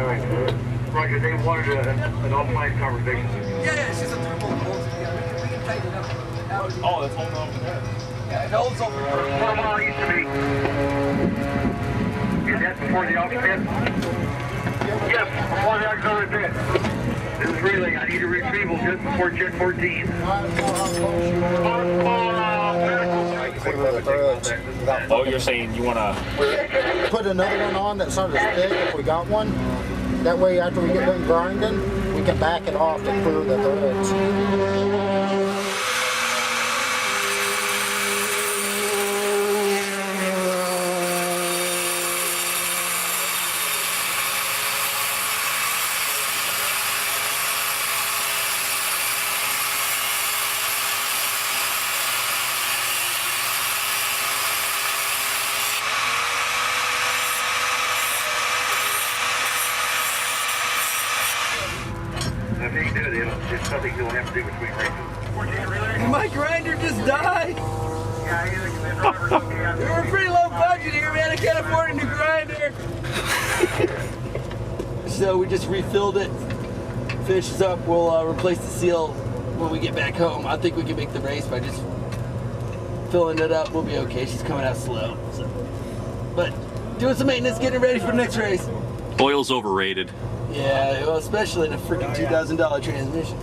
Roger, they wanted an offline conversation. Yeah, it's just a three-bolt bolt. Yeah, we can tighten it up. Oh, that's holding over there. Yeah, it holds over. 4 mile east of me. Is that before the aux pit? Yes, before the auxiliary pit. This is relay. I need a retrieval just before check 14. Oh, you're saying you want to put another one on that's not as thick if we got one. That way after we get done grinding, we can back it off to clear the threads. If he do it, it's something he'll have to do between races. 14 relay. My grinder just died. Yeah, the driver's okay. We're pretty low budget here, man. I can't afford a new grinder. So we just refilled it. Finishes up. We'll replace the seal when we get back home. I think we can make the race by just filling it up. We'll be okay. She's coming out slow. So. But doing some maintenance, getting ready for the next race. Oil's overrated. Yeah, well, especially in a freaking $2,000 transmission.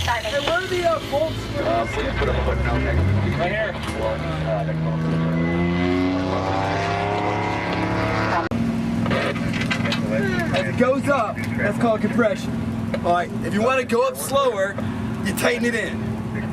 Hey, where are the bolts? Put them right here. As it goes up, that's called compression. All right, if you want to go up slower, you tighten it in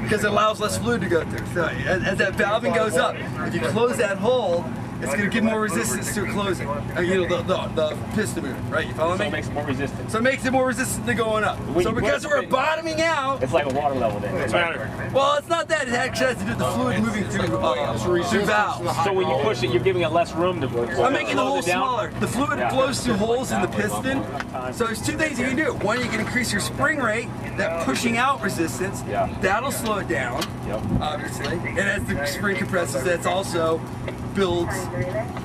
because it allows less fluid to go through. So as that valving goes up, if you close that hole, it's going to give more resistance to it closing. You know, the piston movement, right? You follow me? So it makes it more resistant. So it makes it more resistant to going up. So because we're bottoming out, It's like a water level then. It's matter. well, it's not that. It actually has to do with the fluid moving through valves. So when you push it, you're giving it less room to move. I'm making the hole smaller. The fluid flows through holes in the piston. So there's two things you can do. One, you can increase your spring rate, that pushing out resistance. Yeah. That'll slow it down, obviously. And as the spring compresses, that's also builds,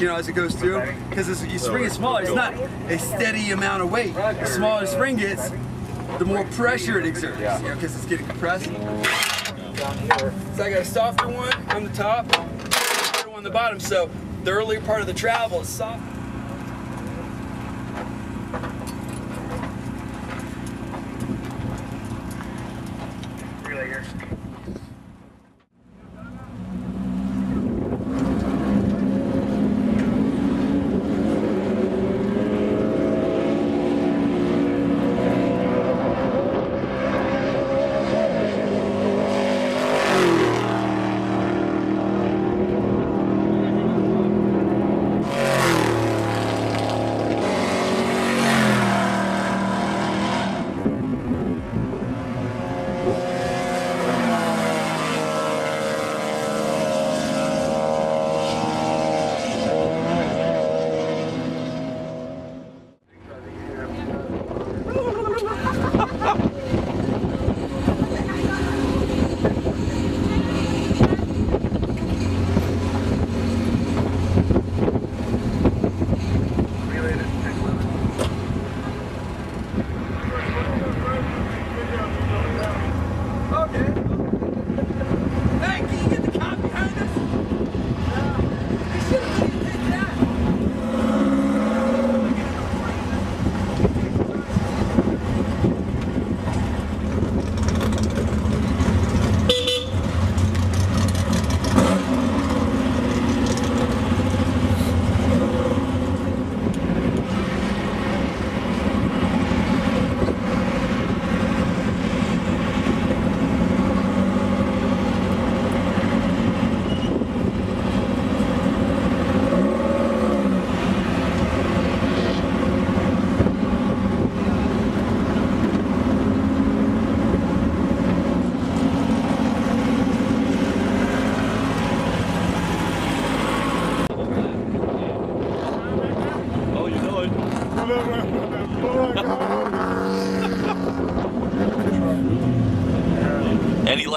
you know, as it goes through. Because as you spring is smaller, it's not a steady amount of weight. The smaller the spring gets, the more pressure it exerts, you know, because it's getting compressed. So I got a softer one on the top, a harder one on the bottom. So the earlier part of the travel is soft. relay here.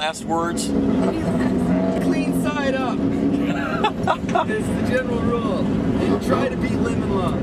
last words? Clean side up. It's the general rule. And try to beat lemon law.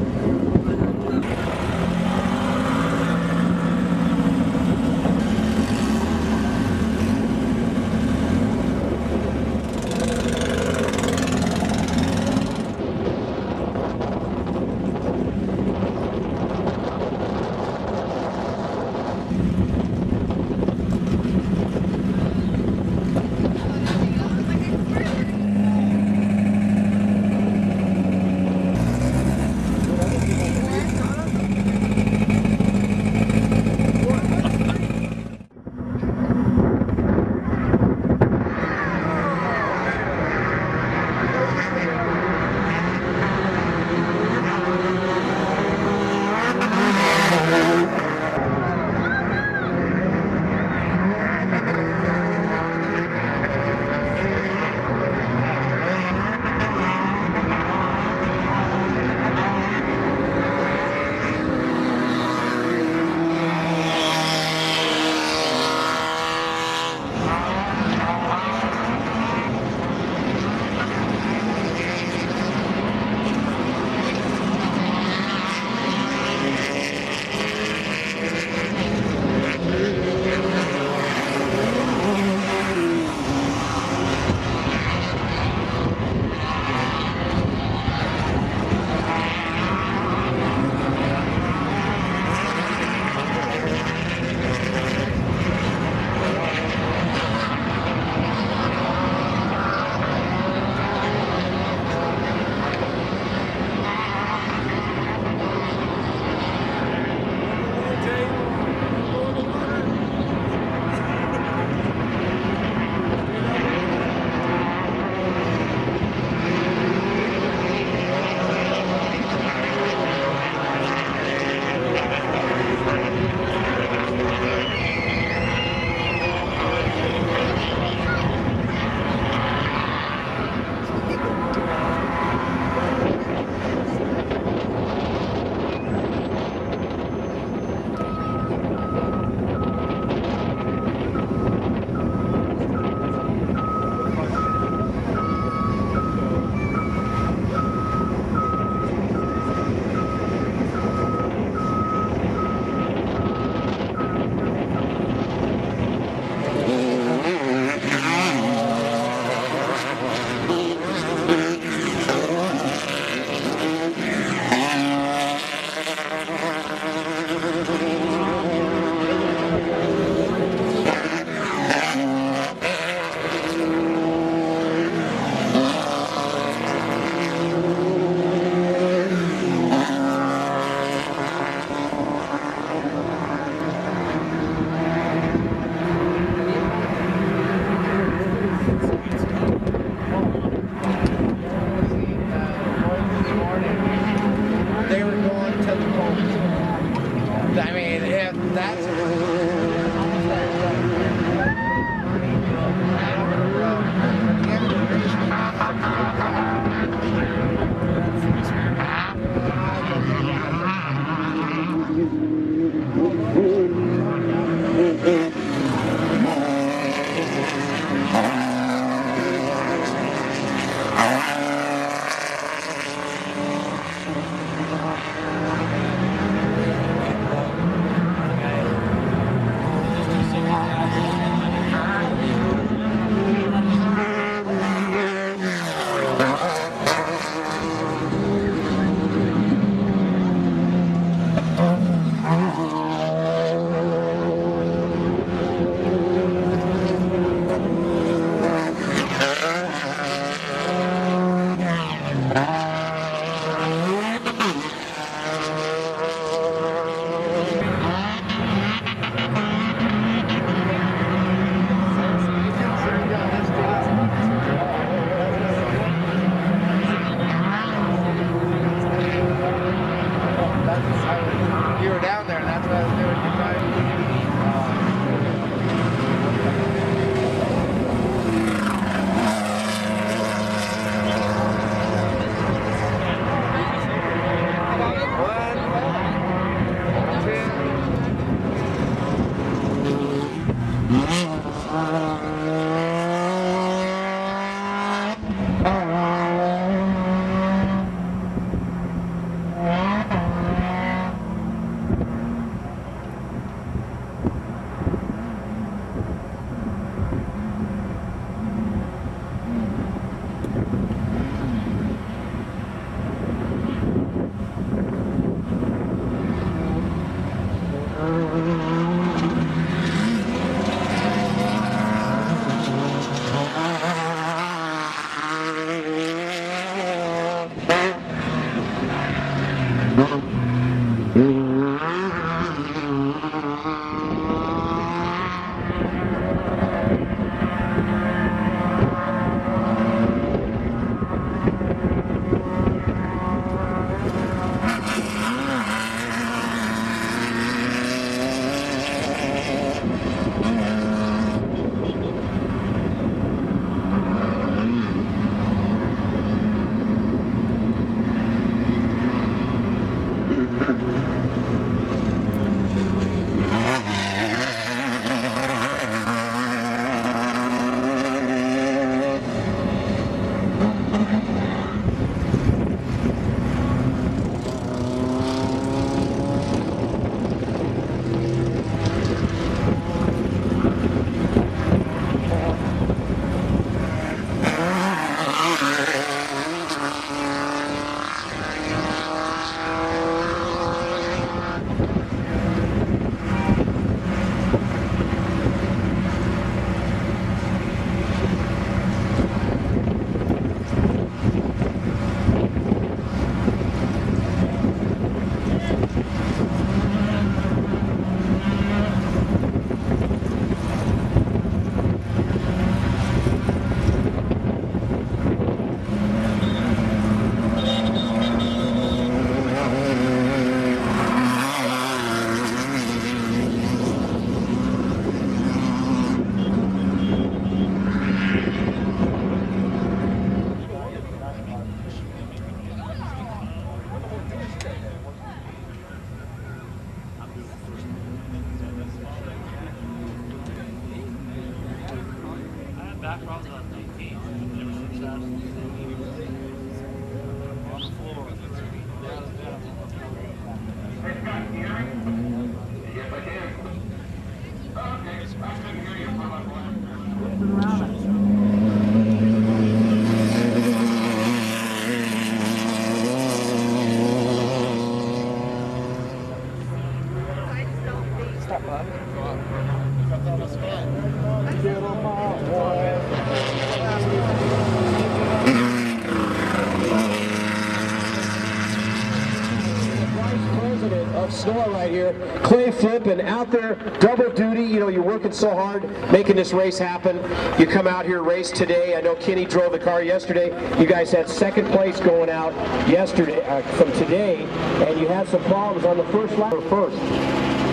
Snore right here. Clay flipping out there, double duty. You know, you're working so hard making this race happen. You come out here, race today. I know Kenny drove the car yesterday. You guys had second place going out yesterday from today, and you had some problems on the first lap.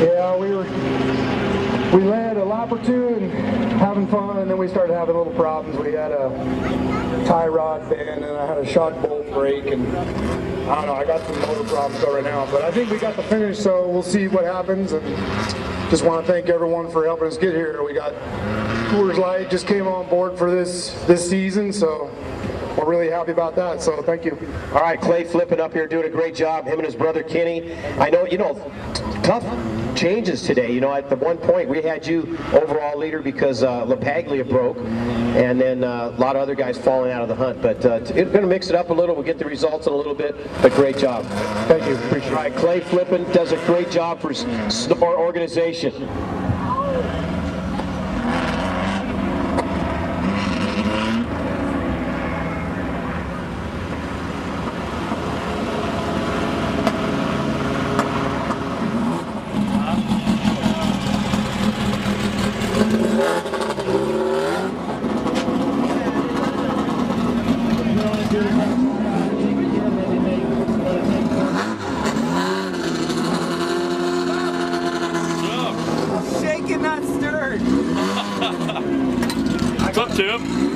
Yeah, we led a lap or two and having fun, and then we started having little problems. We had a tie rod bend, and I had a shock bolt break, and I don't know, I got some motor problems right now, but I think we got the finish, so we'll see what happens. And just want to thank everyone for helping us get here. We got Coors Light just came on board for this season, so we're really happy about that, so thank you. All right, Clay flipping up here, doing a great job, him and his brother Kenny. I know, you know, tough changes today. You know, at the one point we had you overall leader because LaPaglia broke, and then a lot of other guys falling out of the hunt. But it's going to mix it up a little. We'll get the results in a little bit, but great job. Thank you, appreciate it. All right, Clay flipping does a great job for Snore organization. Shaken, not stirred. It's up to him.